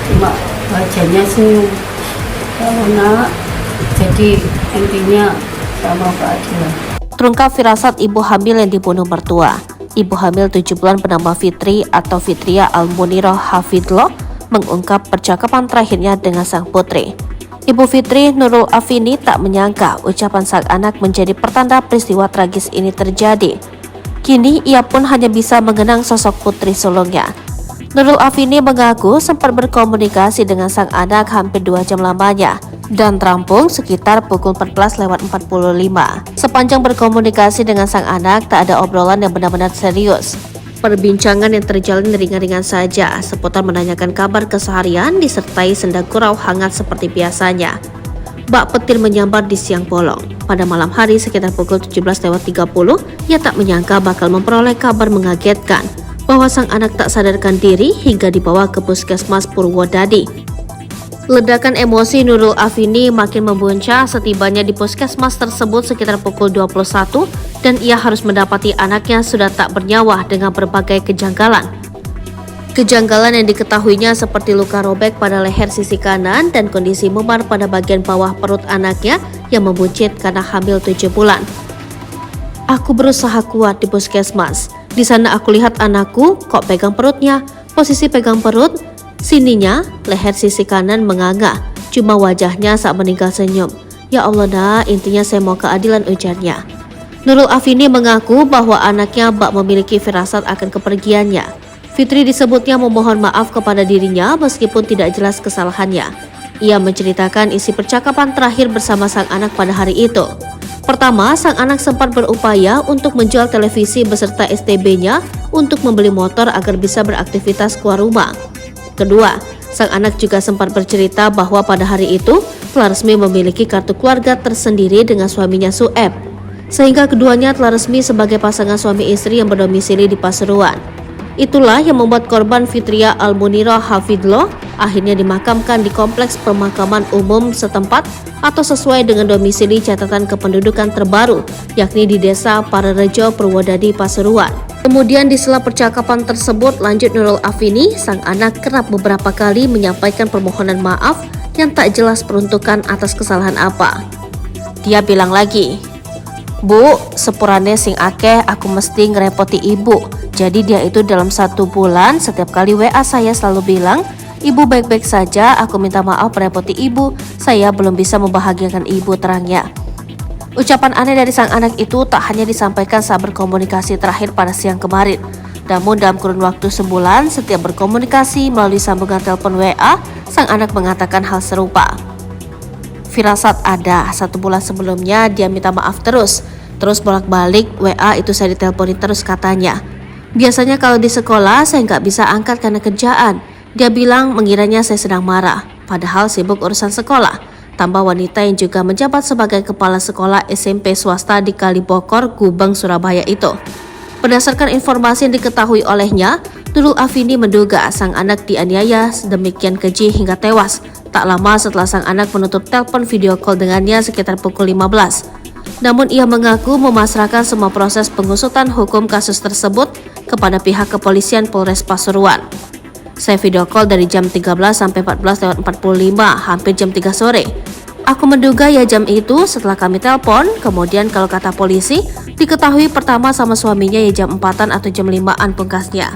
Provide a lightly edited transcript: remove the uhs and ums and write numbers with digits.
cuma wajahnya senyum. Kalau nak, jadi intinya sama keadilan. Terungkap firasat ibu hamil yang dibunuh mertua. Ibu hamil 7 bulan bernama Fitri atau Fitria Al-Munirah Hafidloh mengungkap percakapan terakhirnya dengan sang putri. Ibu Fitri, Nurul Afini, tak menyangka ucapan sang anak menjadi pertanda peristiwa tragis ini terjadi. Kini ia pun hanya bisa mengenang sosok putri sulungnya. Nurul Afini mengaku sempat berkomunikasi dengan sang anak hampir 2 jam lamanya dan terampung sekitar pukul 14.45. Sepanjang berkomunikasi dengan sang anak, tak ada obrolan yang benar-benar serius. Perbincangan yang terjalin ringan-ringan saja, seputar menanyakan kabar keseharian disertai senda gurau hangat seperti biasanya. Bak petir menyambar di siang bolong. Pada malam hari sekitar pukul 17.30, ia tak menyangka bakal memperoleh kabar mengagetkan bahwa sang anak tak sadarkan diri hingga dibawa ke puskesmas Purwodadi. Ledakan emosi Nurul Afini makin membuncah setibanya di puskesmas tersebut sekitar pukul 21 dan ia harus mendapati anaknya sudah tak bernyawa dengan berbagai kejanggalan. Kejanggalan yang diketahuinya seperti luka robek pada leher sisi kanan dan kondisi memar pada bagian bawah perut anaknya yang membuncit karena hamil 7 bulan. Aku berusaha kuat di puskesmas. Di sana aku lihat anakku kok pegang perutnya. Posisi pegang perut, sininya leher sisi kanan menganga. Cuma wajahnya saat meninggal senyum. Ya Allah nak, intinya saya mau keadilan, ujarnya. Nurul Afini mengaku bahwa anaknya bak memiliki firasat akan kepergiannya. Fitri disebutnya memohon maaf kepada dirinya meskipun tidak jelas kesalahannya. Ia menceritakan isi percakapan terakhir bersama sang anak pada hari itu. Pertama, sang anak sempat berupaya untuk menjual televisi beserta STB-nya untuk membeli motor agar bisa beraktivitas keluar rumah. Kedua, sang anak juga sempat bercerita bahwa pada hari itu telah resmi memiliki kartu keluarga tersendiri dengan suaminya Sueb, sehingga keduanya telah resmi sebagai pasangan suami istri yang berdomisili di Pasuruan. Itulah yang membuat korban Fitria Al-Munirah Hafidloh akhirnya dimakamkan di kompleks pemakaman umum setempat atau sesuai dengan domisili catatan kependudukan terbaru, yakni di Desa Pararejo, Purwodadi, Pasuruan. Kemudian di sela percakapan tersebut, lanjut Nurul Afini, sang anak kerap beberapa kali menyampaikan permohonan maaf yang tak jelas peruntukan atas kesalahan apa. Dia bilang lagi, "Bu, sepurane sing akeh aku mesti ngerepoti ibu." Jadi dia itu dalam 1 bulan setiap kali WA saya selalu bilang, "Ibu baik-baik saja, aku minta maaf merepoti ibu, saya belum bisa membahagiakan ibu," terangnya. Ucapan aneh dari sang anak itu tak hanya disampaikan saat berkomunikasi terakhir pada siang kemarin. Namun dalam kurun waktu sebulan, setiap berkomunikasi melalui sambungan telepon WA, sang anak mengatakan hal serupa. Firasat ada, 1 bulan sebelumnya dia minta maaf terus bolak-balik WA itu saya diteleponin terus, katanya. Biasanya kalau di sekolah saya nggak bisa angkat karena kerjaan. Dia bilang mengiranya saya sedang marah, padahal sibuk urusan sekolah. Tambah wanita yang juga menjabat sebagai kepala sekolah SMP swasta di Kalibokor, Gubeng, Surabaya itu. Berdasarkan informasi yang diketahui olehnya, Nurul Afini menduga sang anak dianiaya sedemikian keji hingga tewas. Tak lama setelah sang anak menutup telepon video call dengannya sekitar pukul 15. Namun ia mengaku memasrahkan semua proses pengusutan hukum kasus tersebut kepada pihak kepolisian Polres Pasuruan. Saya video call dari jam 13 sampai 14.45, hampir jam 3 sore. Aku menduga ya jam itu setelah kami telepon, kemudian kalau kata polisi, diketahui pertama sama suaminya ya jam 4-an atau jam 5-an pungkasnya.